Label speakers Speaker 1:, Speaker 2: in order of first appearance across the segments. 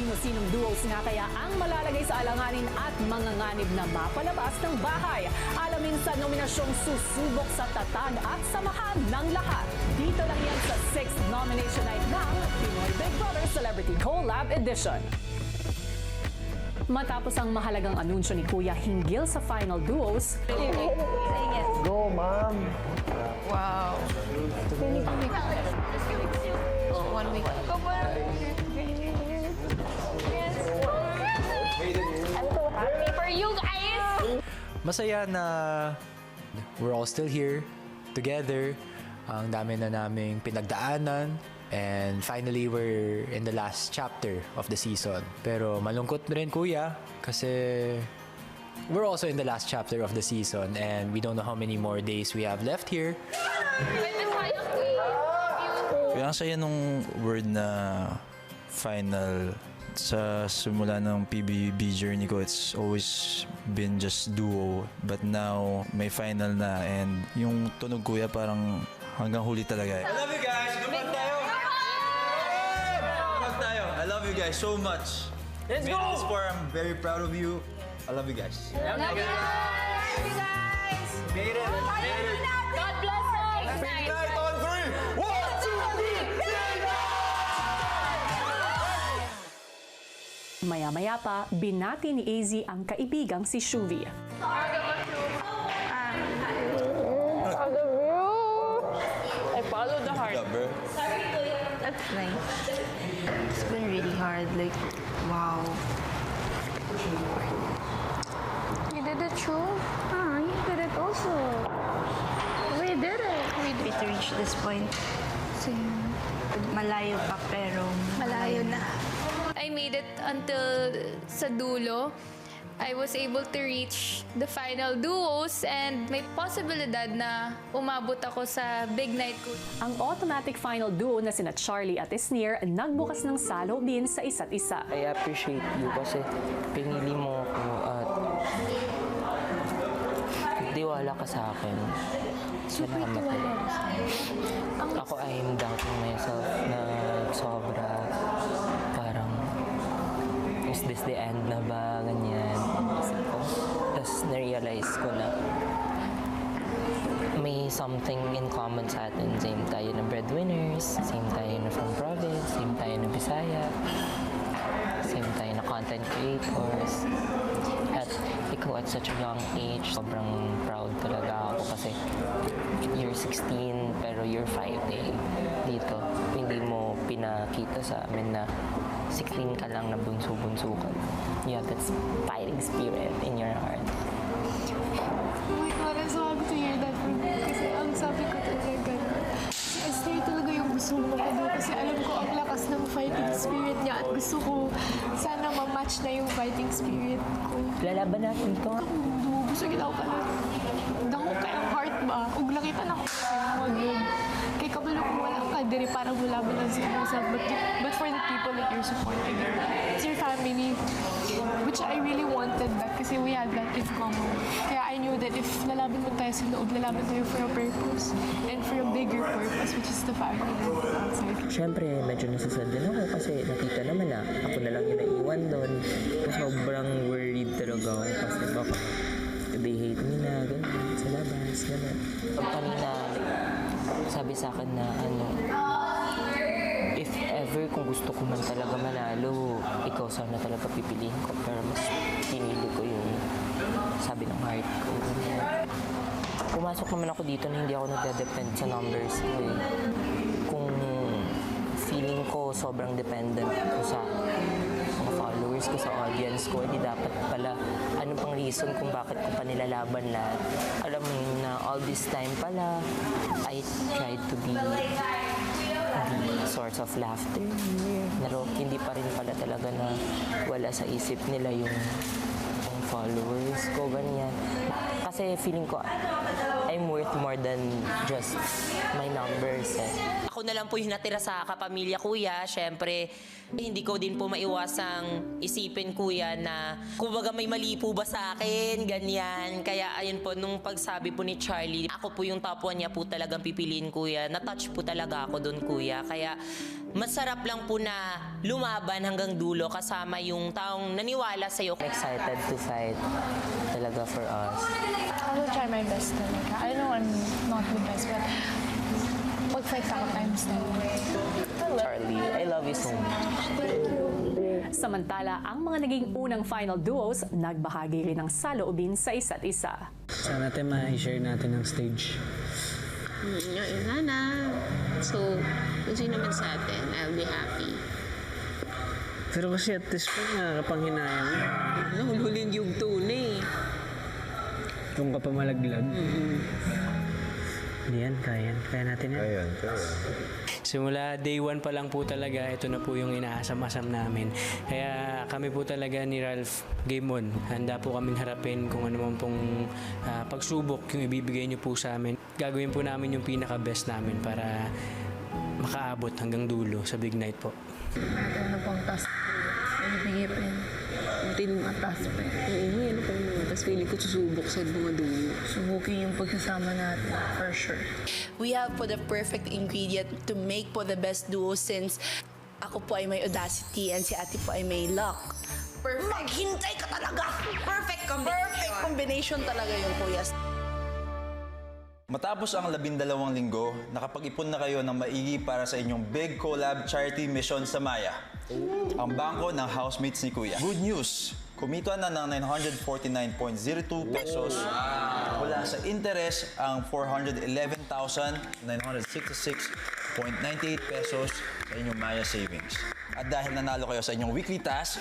Speaker 1: Sino-sinong duos nga kaya ang malalagay sa alanganin at manganganib na mapalabas ng bahay? Alamin sa nominasyong susubok sa tatag at samahan ng lahat. Dito lang yan sa 6th nomination night ng Pinoy Big Brother Celebrity Collab Edition. Matapos ang mahalagang anunsyo ni Kuya hinggil sa final duos,
Speaker 2: Go, ma'am!
Speaker 3: Wow. Oh, 1 week. I'm so happy for you guys!
Speaker 4: Masaya na we're all still here, together. Ang dami na naming pinagdaanan. And finally, we're in the last chapter of the season. Pero malungkot rin, Kuya, kasi we're also in the last chapter of the season and we don't know how many more days we have left here.
Speaker 5: Kaya ang saya nung word na final. Sa simula ng PBB journey ko, it's always been just duo. But now, may final na and yung tunog, Kuya, parang hanggang huli talaga.
Speaker 6: I love you guys! Gumag tayo! Gumag tayo! I love you guys so much.
Speaker 2: Let's
Speaker 6: Made
Speaker 2: go!
Speaker 6: this far, I'm very proud of you. I love you guys.
Speaker 3: Love you guys!
Speaker 6: Made it! Made it!
Speaker 3: God bless us!
Speaker 6: Night on 3! 1, 2, 3!
Speaker 1: maya-maya pa, binati ni AZ ang kaibigang si Shuvi.
Speaker 3: I follow the heart.
Speaker 6: bro.
Speaker 7: That's nice. It's been really hard. Like, wow.
Speaker 3: You did it, Chu.
Speaker 7: Ah, you did it also.
Speaker 3: We did it.
Speaker 7: To reach this point. Malayo pa pero
Speaker 3: Malayo na. I made it until sa dulo. I was able to reach the final duos and may posibilidad na umabot ako sa big night ko.
Speaker 1: Ang automatic final duo na sina Charlie at Isnir nagbukas ng saloobin sa isa't isa.
Speaker 2: I appreciate you kasi pinili mo ako at tiwala ka sa akin. Salamat po. Ako I am doubting myself na sobra. Parang, is this the end na ba? Ganyan. Isip ko. Tapos na-realize ko na may something in common sa atin. Same tayo ng breadwinners, same tayo na from province, same tayo na Bisaya, same tayo na content creators. At ikaw at such a young age, sobrang proud talaga ako kasi you're 16 pero you're 5 dito. Hindi mo pinakita sa amin na 16 ka lang na bunso-bunso ka. You have that fighting spirit in your heart.
Speaker 8: Oh my God, I'm so happy to hear that from you. Kasi ang sabi ko talaga, si Esther talaga yung gusto ko doon. Kasi alam ko ang lakas ng fighting spirit niya at gusto ko sana ma-match na yung fighting spirit ko.
Speaker 2: Lalaban natin to.
Speaker 8: Kung gusto kita ko pala, dako kayang heart ba? Ug nakita na ko sa mga yun. Kay kabalo kung wala ka, diri parang wala ba lang sa yourself. But for the people that you're supporting, it's your family. Which I really wanted that kasi we had that in common. Kaya I knew that if lalaban mo tayo sa loob, lalaban tayo for a purpose and for a bigger purpose, which is the family outside.
Speaker 2: Siyempre, medyo nasasad din ako kasi nakita naman na ako na lang yung naiwan doon. Sobrang worried talaga ako kasi baka they hate me na, gano'n, sa labas, gano'n. Kanina, sabi sa akin na if ever kung gusto ko man talaga manalo, ikaw sana talaga pipiliin ko. Pero mas pinili ko yung sabi ng heart ko. Pumasok naman ako dito na hindi ako nagde-depend sa numbers ko eh. Kung feeling ko sobrang dependent ko sa mga followers ko, sa audience ko, hindi dapat pala ano pang reason kung bakit ko pa nilalaban lahat. Alam mo na all this time pala, I tried to be the source of laughter. Pero hindi pa rin pala talaga na wala sa isip nila yung followers ko, ganyan. Kasi feeling ko, I'm worth more than just my numbers.
Speaker 9: Ako na lang po yung natira sa kapamilya, Kuya. Siyempre,
Speaker 2: Hindi ko din po maiwasang isipin, kuya, na kumbaga may mali po ba sa akin, ganyan. Kaya ayun po, nung pagsabi po ni Charlie, ako po yung top 1 niya po talagang pipiliin, kuya. Na-touch po talaga ako doon, kuya. Kaya masarap lang po na lumaban hanggang dulo kasama yung taong naniwala sa'yo. Excited to fight talaga for us.
Speaker 8: I will try my best talaga. I know I'm not the best, but mag-fight ako times 10.
Speaker 2: Charlie, I love you so much.
Speaker 1: Samantala, ang mga naging unang final duos, nagbahagi rin ng saloobin sa isa't isa.
Speaker 9: Sana natin ma-share natin ng stage.
Speaker 7: Sana. So, kung sino man sa atin, I'll be happy.
Speaker 9: Pero kasi at this point, nakakapanghinayang mo.
Speaker 7: Nahulhuling yung tunay.
Speaker 9: Kung kapamalaglag. Hindi yan, kaya natin yan.
Speaker 6: Ayan,
Speaker 9: Simula day 1 pa lang po talaga, ito na po yung inaasam-asam namin. Kaya kami po talaga ni Ralph Game On. Handa po kaming harapin kung ano man pong pagsubok yung ibibigay niyo po sa amin. Gagawin po namin yung pinaka-best namin para makaabot hanggang dulo sa big night po.
Speaker 7: Ano pang task ko? Ibigay pa yun. Tinong atas pa yun. Ano pa yun? Tapos feeling ko susubok sa mga dulo. Subukin yung pagsasama natin, for sure.
Speaker 10: We have po the perfect ingredient to make po the best duo since ako po ay may audacity and si ate po ay may luck. Perfect. Maghintay ka talaga! Perfect combination. Perfect combination talaga yung kuya.
Speaker 6: Matapos ang 12 linggo, nakapag-ipon na kayo ng maigi para sa inyong big collab charity mission sa Maya. Ang bangko ng housemates ni Kuya. Good news! Kumita na ng 949.02 pesos. Wala sa interest ang 411,966.98 pesos sa inyong Maya savings. At dahil nanalo kayo sa inyong weekly task,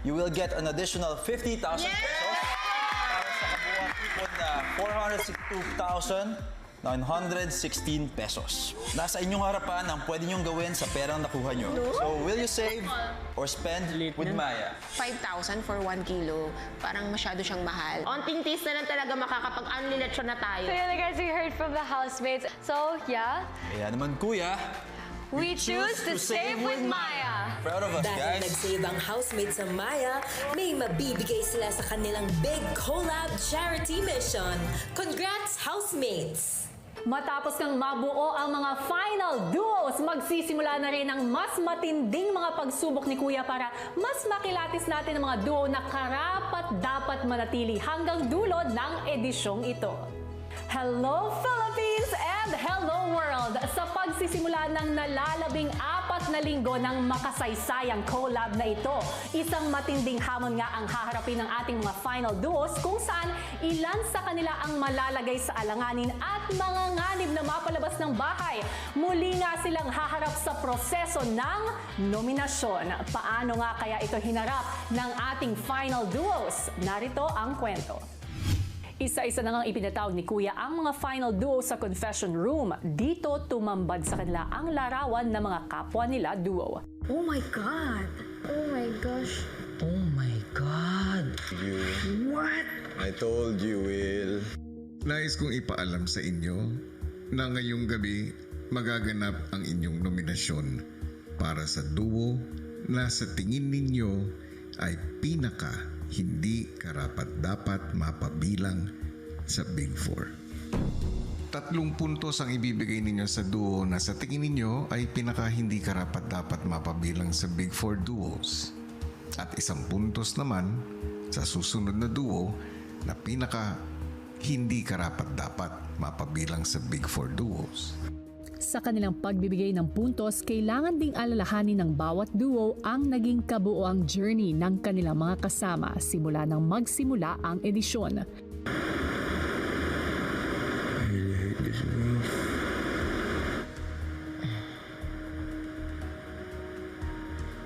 Speaker 6: you will get an additional 50,000 pesos para sa kabuuang ipon na 462,916 pesos. Nasa inyong harapan ang pwede niyong gawin sa perang nakuha niyo. So, will you save or spend with Maya?
Speaker 7: 5,000 for 1 kilo. Parang masyado siyang mahal.
Speaker 2: Onting taste na lang talaga makakapag-unli lechon na tayo.
Speaker 8: So yeah, guys, we heard from the housemates. So yeah,
Speaker 6: Kaya naman, Kuya,
Speaker 8: we choose to save with Maya.
Speaker 6: proud of us,
Speaker 11: Dahil
Speaker 6: guys.
Speaker 11: nag-save ang housemates sa Maya, may mabibigay sila sa kanilang big collab charity mission. Congrats, housemates!
Speaker 1: Matapos ng mabuo ang mga final duos, magsisimula na rin ang mas matinding mga pagsubok ni Kuya para mas makilatis natin ang mga duo na karapat-dapat manatili hanggang dulo ng edisyong ito. Hello Philippines and hello world! Sa pagsisimula ng nalalabing-4 na linggo ng makasaysayang collab na ito, isang matinding hamon nga ang haharapin ng ating mga final duos kung saan ilan sa kanila ang malalagay sa alanganin at mga nganib na mapalabas ng bahay. Muli nga silang haharap sa proseso ng nominasyon. Paano nga kaya ito hinarap ng ating final duos? Narito ang kwento. Isa-isa na ngang ipinatawag ni Kuya ang mga final duo sa confession room. Dito tumambad sa kanila ang larawan ng mga kapwa nila duo.
Speaker 7: Oh my God! Oh my gosh!
Speaker 9: Oh my God!
Speaker 7: What?
Speaker 6: I told you, Will.
Speaker 12: Nais kong ipaalam sa inyo na ngayong gabi magaganap ang inyong nominasyon para sa duo na sa tingin ninyo ay pinaka hindi karapat-dapat mapabilang sa Big Four. 3 puntos ang ibibigay ninyo sa duo na sa tingin ninyo ay pinaka hindi karapat-dapat mapabilang sa Big Four duos. At 1 puntos naman sa susunod na duo na pinaka hindi karapat-dapat mapabilang sa Big Four duos.
Speaker 1: Sa kanilang pagbibigay ng puntos, kailangan ding alalahanin ng bawat duo ang naging kabuoang journey ng kanilang mga kasama simula nang magsimula ang edisyon.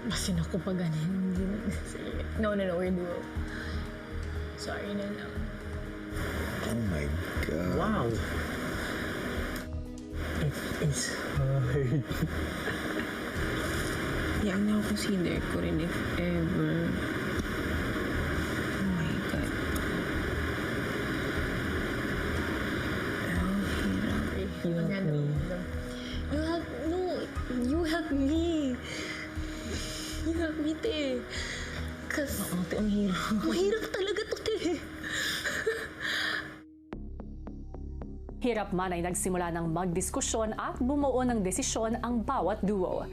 Speaker 8: Masin ako pa ganun. No, we're duo. Sorry na lang.
Speaker 6: Oh my God.
Speaker 9: Wow! It's hard.
Speaker 7: Yan na ako consider ko rin if ever. Oh my God.
Speaker 8: You help me. You help me.
Speaker 7: me, te. Kasi,
Speaker 2: Ate, ang hirap.
Speaker 7: mahirap talaga to, te.
Speaker 1: Hirap man ay nagsimula ng magdiskusyon at bumuo ng desisyon ang bawat duo.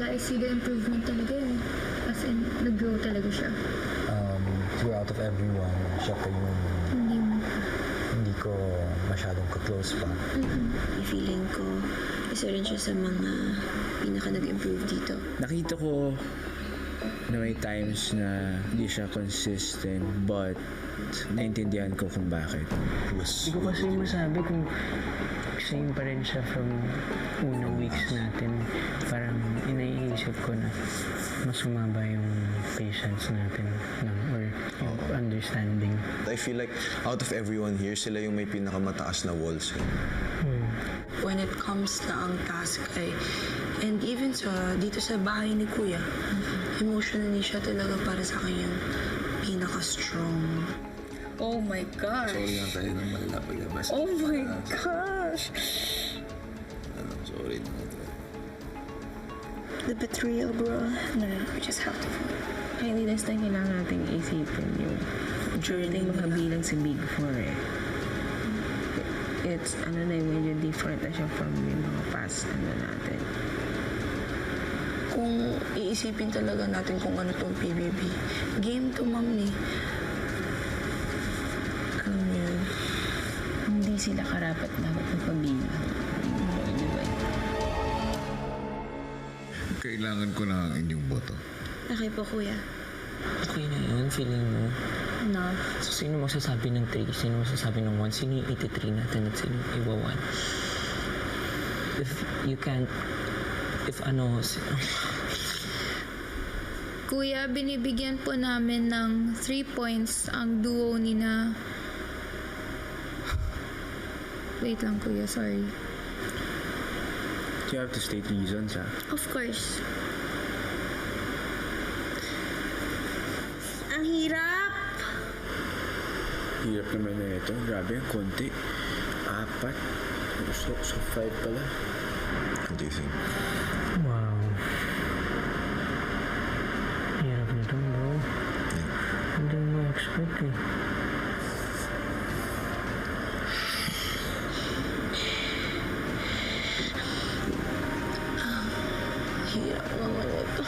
Speaker 8: I see the improvement talaga eh. As in, nag-grow talaga siya.
Speaker 4: Siguro out of everyone, siya pa yung hindi ko masyadong ka-close pa.
Speaker 7: Feeling ko, isa rin siya sa mga pinaka nag-improve dito.
Speaker 9: Nakita ko na may times na hindi siya consistent, but naintindihan ko kung bakit. Hindi ko kasi masabi kung same pa rin siya from unang weeks natin. Parang iniisip ko na mas sumaba yung patience natin or yung understanding.
Speaker 13: I feel like out of everyone here, sila yung may pinakamataas na walls.
Speaker 7: When it comes na ang task ay, and even dito sa bahay ni Kuya, emotionally siya talaga para sa akin yung pinaka-strong. Oh my gosh!
Speaker 13: Sorry lang tayo ng malala paglabas.
Speaker 7: Oh my gosh!
Speaker 13: Sorry naman.
Speaker 7: The betrayal, bro. No, we just have to
Speaker 2: Hindi next time kailangan nating isipin yung
Speaker 7: journey
Speaker 2: makabilang si Big Four eh. It's, medyo different na siya from yung mga past natin.
Speaker 7: Kung iisipin talaga natin kung ano tong PBB, game to, ma'am eh.
Speaker 2: Alam mo yun, hindi sila karapat dapat magpabilang. Diba?
Speaker 12: Kailangan ko na ang inyong boto.
Speaker 7: Okay po, Kuya.
Speaker 2: Okay na yun, feeling mo.
Speaker 7: No.
Speaker 2: So, sino masasabi ng 3? Sino masasabi ng 1? Sino yung 83 natin at sino yung iwa 1? If you can't,
Speaker 3: Kuya, binibigyan po namin ng 3 points ang duo ni na... Wait lang, Kuya. Sorry.
Speaker 9: You have to state reasons, ha?
Speaker 3: Of course.
Speaker 7: Ang hirap!
Speaker 9: Hirap naman na ito. Grabe, ang konti. 4. So 5 pala.
Speaker 13: What do you think?
Speaker 2: Wow. Hirap nito, bro. Hindi mo expect eh.
Speaker 7: Hirap naman ito.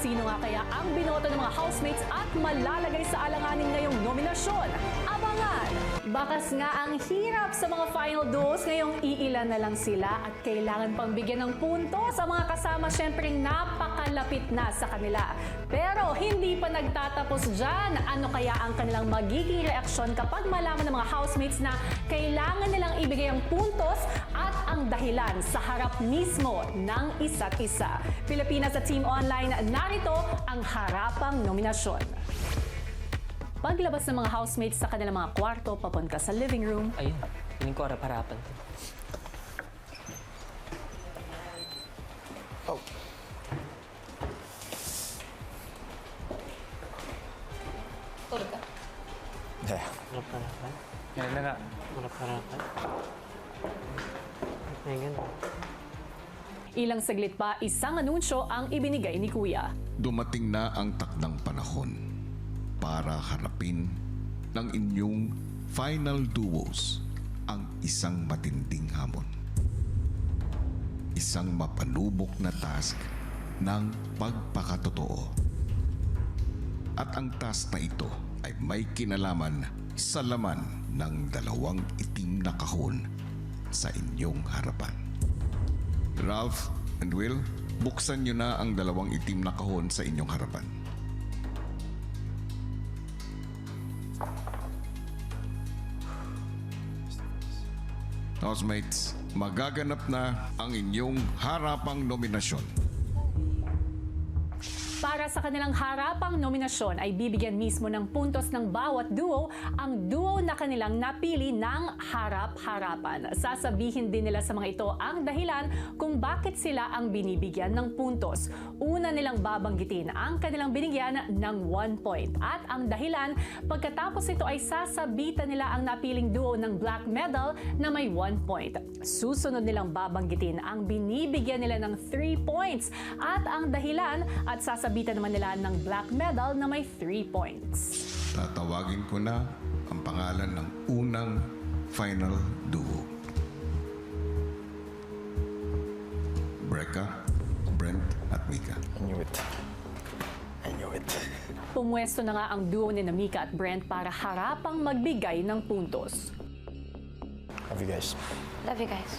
Speaker 1: Sino nga kaya ang binoto ng mga housemates at malalagay sa alanganin ngayong nominasyon? Abangan! Bakas nga ang hirap sa mga final duos, ngayong iilan na lang sila at kailangan pang bigyan ng punto sa mga kasama, syempreng napakalapit na sa kanila. Pero hindi pa nagtatapos dyan. Ano kaya ang kanilang magiging reaksyon kapag malaman ng mga housemates na kailangan nilang ibigay ang puntos at ang dahilan sa harap mismo ng isa't isa? Pilipinas at Team Online, narito ang harapang nominasyon. Paglabas ng mga housemates sa kanilang mga kwarto papunta sa living room,
Speaker 2: Ayun, feeling ko harap-harapan.
Speaker 6: Yeah.
Speaker 2: Harap-harapan? Yan na nga. Harap-harapan? Ay, ganun.
Speaker 1: ilang saglit pa isang anunsyo ang ibinigay ni Kuya.
Speaker 12: Dumating na ang takdang panahon para harapin ng inyong final duos ang isang matinding hamon. Isang mapanubok na task ng pagpakatotoo. At ang task na ito ay may kinalaman sa laman ng dalawang itim na kahon sa inyong harapan. Ralph and Will, buksan nyo na ang dalawang itim na kahon sa inyong harapan. Housemates, magaganap na ang inyong harapang nominasyon.
Speaker 1: Para sa kanilang harapang nominasyon ay bibigyan mismo ng puntos ng bawat duo ang duo na kanilang napili ng harap-harapan. Sasabihin din nila sa mga ito ang dahilan kung bakit sila ang binibigyan ng puntos. Una nilang babanggitin ang kanilang binigyan ng 1 point at ang dahilan pagkatapos ito ay sasabitan nila ang napiling duo ng black medal na may 1 point. Susunod nilang babanggitin ang binibigyan nila ng 3 points at ang dahilan at sasabitan naman nila ng black medal na may 3 points.
Speaker 12: Tatawagin ko na ang pangalan ng unang final duo. Brecca, Brent at Mika.
Speaker 5: I knew it.
Speaker 1: Pumwesto na nga ang duo ni Mika at Brent para harapang magbigay ng puntos.
Speaker 5: Love you guys.
Speaker 8: Love you guys.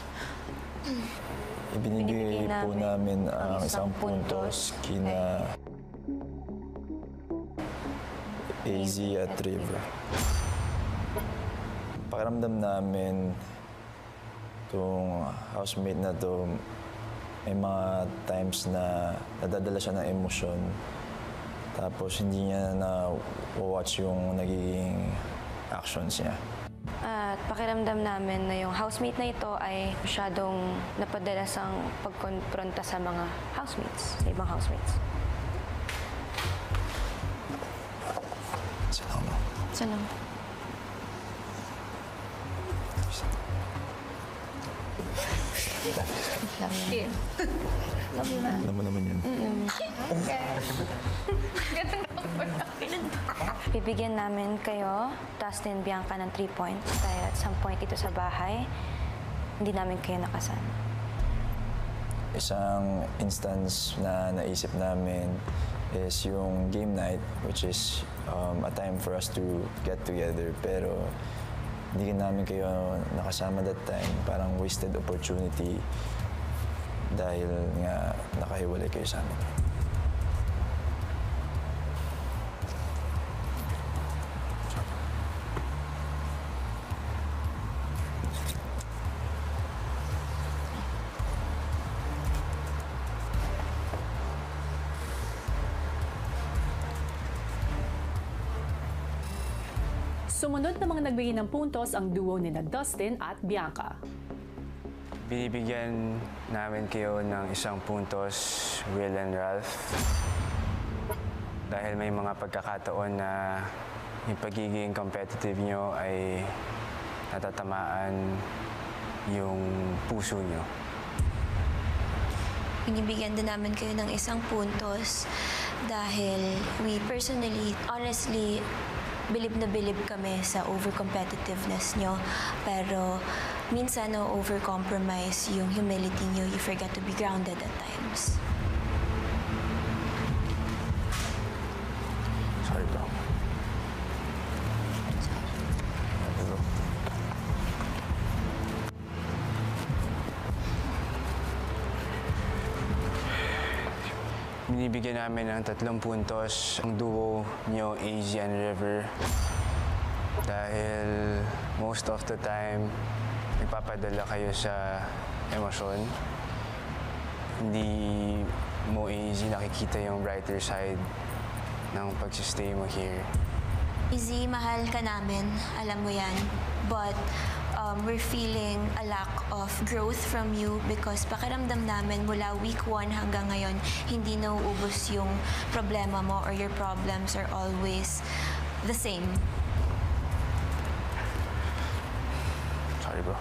Speaker 5: Ibinigay po namin ang isang puntos kina AZ at River. Pakiramdam namin itong housemate na to, may mga times na nadadala siya ng emosyon. Tapos hindi niya na-watch yung nagiging actions niya.
Speaker 8: At pakiramdam namin na yung housemate na ito ay masyadong napadalas ang pagkonfronta sa mga housemates, sa ibang housemates. Salam. Love you. Love you, man.
Speaker 5: Alam mo naman yun.
Speaker 8: Bibigyan namin kayo, Dustin, Bianca, ng 3 points. Dahil at some point dito sa bahay, hindi namin kayo nakasama.
Speaker 5: Isang instance na naisip namin is yung game night, which is a time for us to get together. Pero hindi namin kayo nakasama that time. Parang wasted opportunity dahil nga nakahiwalay kayo sa amin.
Speaker 1: Sumunod na mga nagbigay ng puntos ang duo ni Dustin at Bianca.
Speaker 14: Binibigyan namin kayo ng isang puntos, Will and Ralph. Dahil may mga pagkakataon na yung pagiging competitive nyo ay natatamaan yung puso nyo.
Speaker 15: Binibigyan din namin kayo ng isang puntos dahil we personally, honestly, bilib na bilib kami sa over-competitiveness nyo. Pero minsan over-compromise yung humility nyo. You forget to be grounded at times.
Speaker 5: Sorry, bro.
Speaker 14: Binibigyan namin ng 3 puntos ang duo nyo, AZ and River. Dahil most of the time, nagpapadala kayo sa emosyon. Hindi mo AZ nakikita yung brighter side ng pagsistay mo here.
Speaker 15: AZ, mahal ka namin. Alam mo yan. But we're feeling a lack of growth from you because pakiramdam namin mula week 1 hanggang ngayon, hindi nauubos yung problema mo or your problems are always the same.
Speaker 14: Sorry, bro.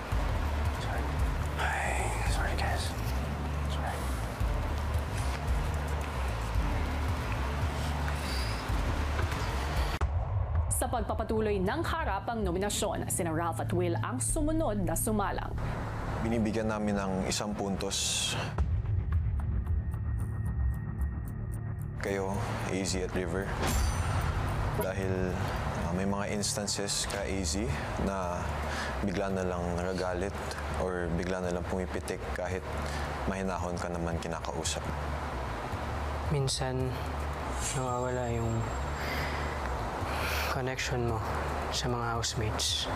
Speaker 14: Sorry. Ay, sorry, guys. Sorry.
Speaker 1: Sa pagpapatuloy ng harapang nominasyon, sina Ralph at Will ang sumunod na sumalang.
Speaker 13: Binibigyan namin ng 1 puntos kayo, AZ at River. Dahil may mga instances ka, AZ, na bigla na lang nagagalit or bigla na lang pumipitik kahit mahinahon ka naman kinakausap.
Speaker 9: Minsan, nawawala yung connection mo sa mga housemates.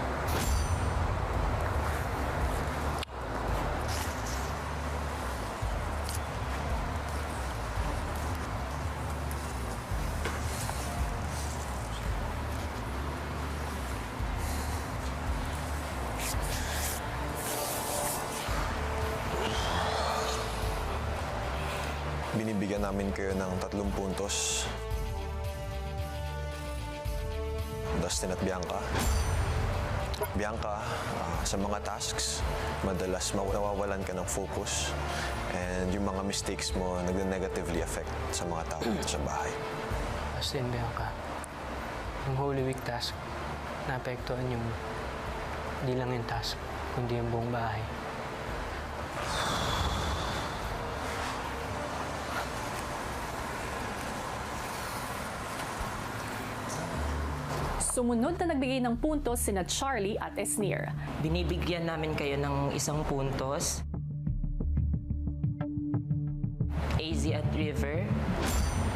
Speaker 13: binibigyan namin kayo ng 3 puntos. Dustin at Bianca. Bianca, sa mga tasks, madalas nawawalan ka ng focus and yung mga mistakes mo nag-negatively affect sa mga tao sa bahay.
Speaker 9: Dustin, Bianca, yung Holy Week task, naapektuhan yung hindi lang yung task, kundi yung buong bahay.
Speaker 1: Sumunod na nagbigay ng puntos sina Charlie at Esnir.
Speaker 2: Binibigyan namin kayo ng 1 puntos. AZ at River.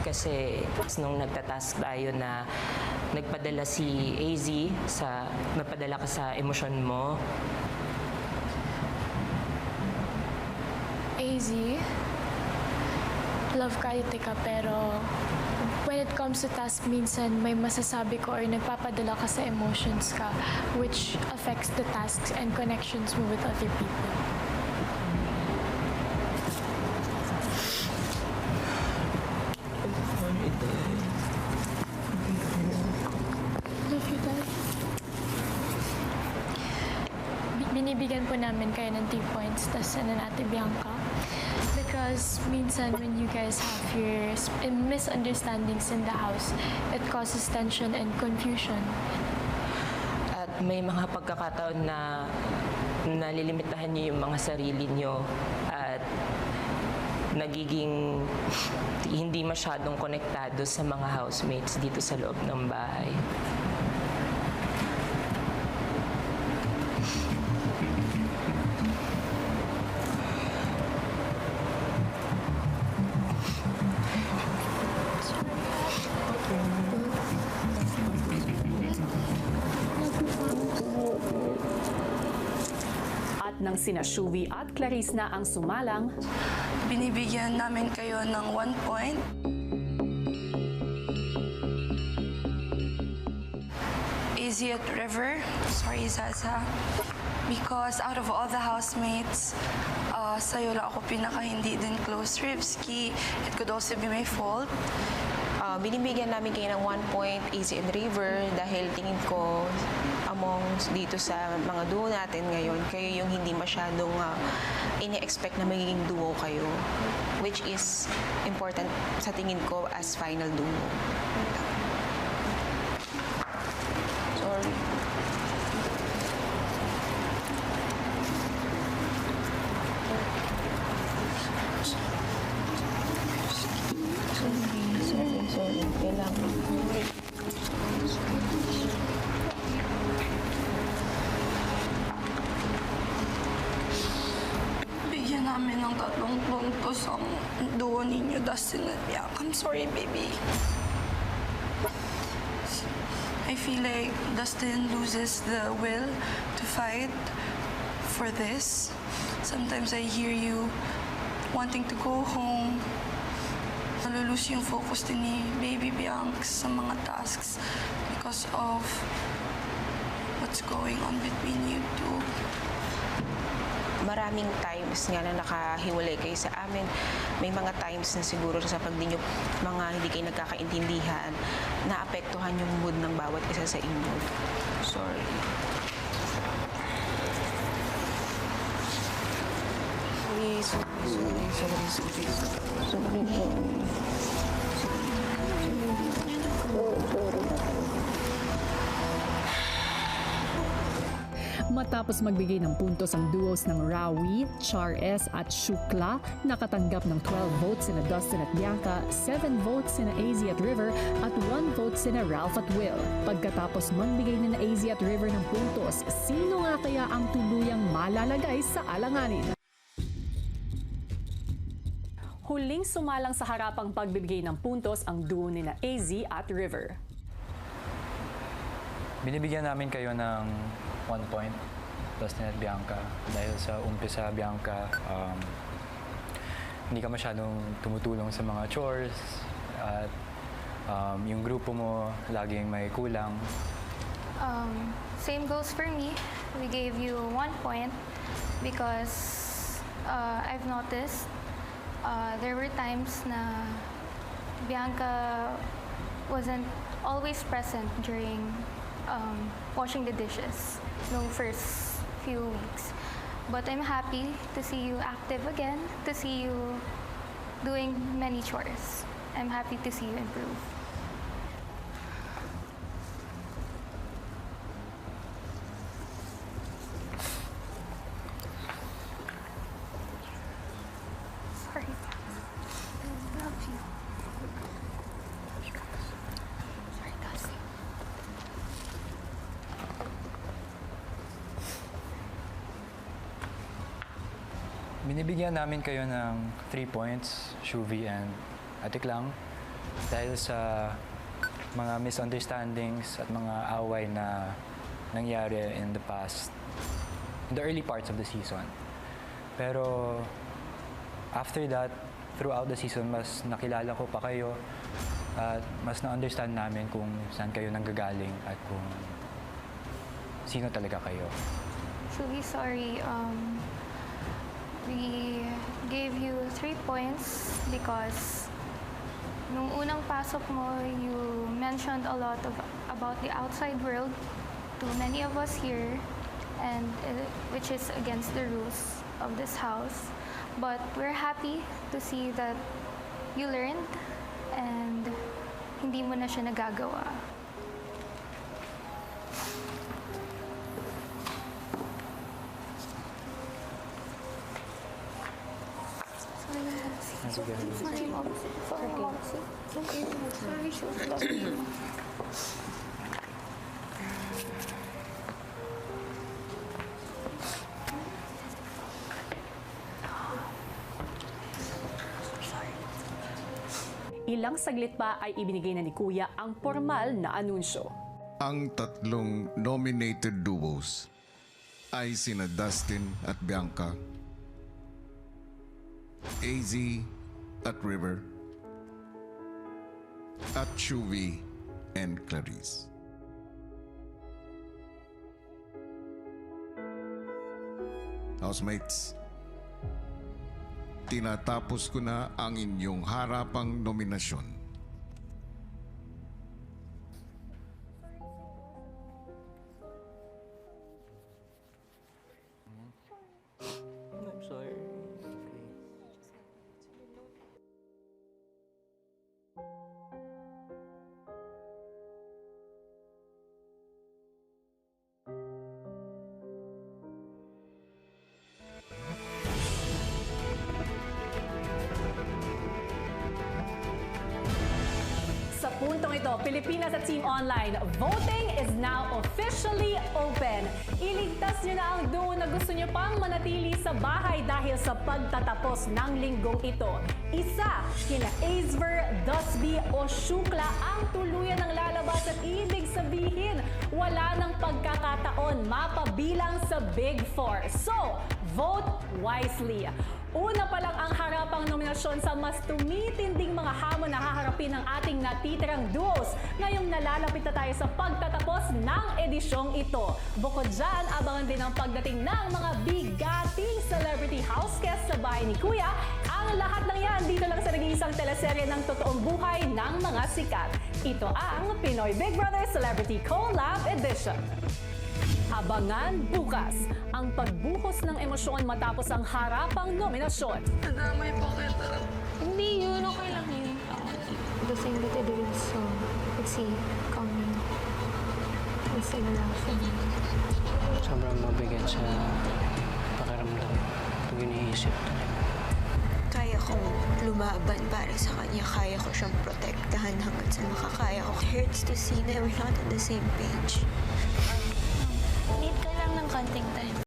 Speaker 2: Kasi nung nagtatask tayo na nagpadala si AZ nagpadala ka sa emosyon mo.
Speaker 8: AZ, love karate ka pero when it comes to task, minsan may masasabi ko or nagpapadala ka sa emotions ka which affects the tasks and connections mo with other people. Love you, Dad. Binibigyan po namin kayo ng 3 points tas na Ate Bianca. Because minsan when you guys have your misunderstandings in the house, it causes tension and confusion.
Speaker 2: At may mga pagkakataon na nalilimitahan niyo yung mga sarili niyo at nagiging hindi masyadong konektado sa mga housemates dito sa loob ng bahay.
Speaker 1: Nang sina Shuvi at Clarice na ang sumalang,
Speaker 7: Binibigyan namin kayo ng 1 point. AZ at River, sorry Zaza, because out of all the housemates, sa'yo lang ako pinaka hindi din close. Rivsky, it could also be my fault.
Speaker 16: Binibigyan namin kayo ng 1 point, AZ and River, dahil tingin ko among dito sa mga duo natin ngayon, kayo yung hindi masyadong ini-expect na magiging duo kayo, which is important sa tingin ko as final duo. Sorry. Sorry. Kailangan.
Speaker 7: Bigyan namin ng 3 puntos ang duo ninyo, Dustin at Bianca. I'm sorry, baby. I feel like Dustin loses the will to fight for this. Sometimes I hear you wanting to go home. Nalulus yung focus din ni Baby Bianca sa mga tasks because of what's going on between you two.
Speaker 16: Maraming times nga na nakahiwalay kayo sa amin. May mga times na siguro sa pag hindi kayo nagkakaintindihan, naapektuhan yung mood ng bawat isa sa inyo. Sorry.
Speaker 1: Matapos magbigay ng puntos ang duos ng Rawi, Char S at Shukla, nakatanggap ng 12 votes sina Dustin at Bianca, 7 votes sina AZ at River, at 1 vote sina Ralph at Will. Pagkatapos magbigay na AZ at River ng puntos, sino nga kaya ang tuluyang malalagay sa alanganin? Huling sumalang sa harapang pagbibigay ng puntos ang duo nina AZ at River.
Speaker 4: Binibigyan namin kayo ng 1 point, Dustin at Bianca. Dahil sa umpisa, Bianca, hindi ka masyadong tumutulong sa mga chores at yung grupo mo laging may kulang.
Speaker 3: Same goes for me. We gave you 1 point because I've noticed There were times na Bianca wasn't always present during washing the dishes no first few weeks. But I'm happy to see you active again, to see you doing many chores. I'm happy to see you improve. Sorry. I love you. Sorry, Cassie.
Speaker 4: Binibigyan namin kayo ng 3 points, Shuvi and Ate Klang, dahil sa mga misunderstandings at mga away na nangyari in the past, in the early parts of the season. Pero after that, throughout the season, mas nakilala ko pa kayo at mas na-understand namin kung saan kayo nanggagaling at kung sino talaga kayo.
Speaker 3: Truly sorry. We gave you 3 points because nung unang pasok mo, you mentioned a lot about the outside world to many of us here, and which is against the rules of this house. But we're happy to see that you learned and hindi mo na siya nagagawa. Sorry, Mom. Sorry, Mom. Sorry, Shuf. Love you.
Speaker 1: Ilang saglit pa ay ibinigay na ni Kuya ang formal na anunsyo.
Speaker 12: Ang 3 nominated duos ay sina Dustin at Bianca, AZ at River, at Shuvi and Clarice. Housemates, tinatapos ko na ang inyong harapang nominasyon.
Speaker 2: I'm sorry.
Speaker 1: Sa puntong ito, Pilipinas at Team Online, voting is now officially open. Iligtas niyo na ang duo na gusto niyo pang manatili sa bahay dahil sa pagtatapos ng linggong ito. Isa, kina Aisver, Dusby o Shukla ang tuluyan ng lalabas at ibig sabihin, wala ng pagkakataon mapabilang sa Big Four. So, vote wisely. Una pa lang ang harapang nominasyon sa mas tumitinding mga hamon na haharapin ng ating natitirang duos. Ngayong nalalapit na tayo sa pagtatapos ng edisyong ito. Bukod dyan, abangan din ang pagdating ng mga bigating celebrity house guests sa bahay ni Kuya. Ang lahat ng yan dito lang sa nag-iisang teleserye ng totoong buhay ng mga sikat. Ito ang Pinoy Big Brother Celebrity Collab Edition. Abangan bukas ang pagbuhos ng emosyon matapos ang harapang nominasyon.
Speaker 8: Nadamay pa kita. Hindi yun. Okay lang yun. The thing that I did is let's see, coming. Let's say na
Speaker 9: Sobrang mabigat sa pakiramdam pag iniisip talaga.
Speaker 15: Kaya kong lumaban para sa kanya. Kaya ko siyang protektahan hanggang sa makakaya ko. It hurts to see that we're not on the same page. Need ka lang ng konting time.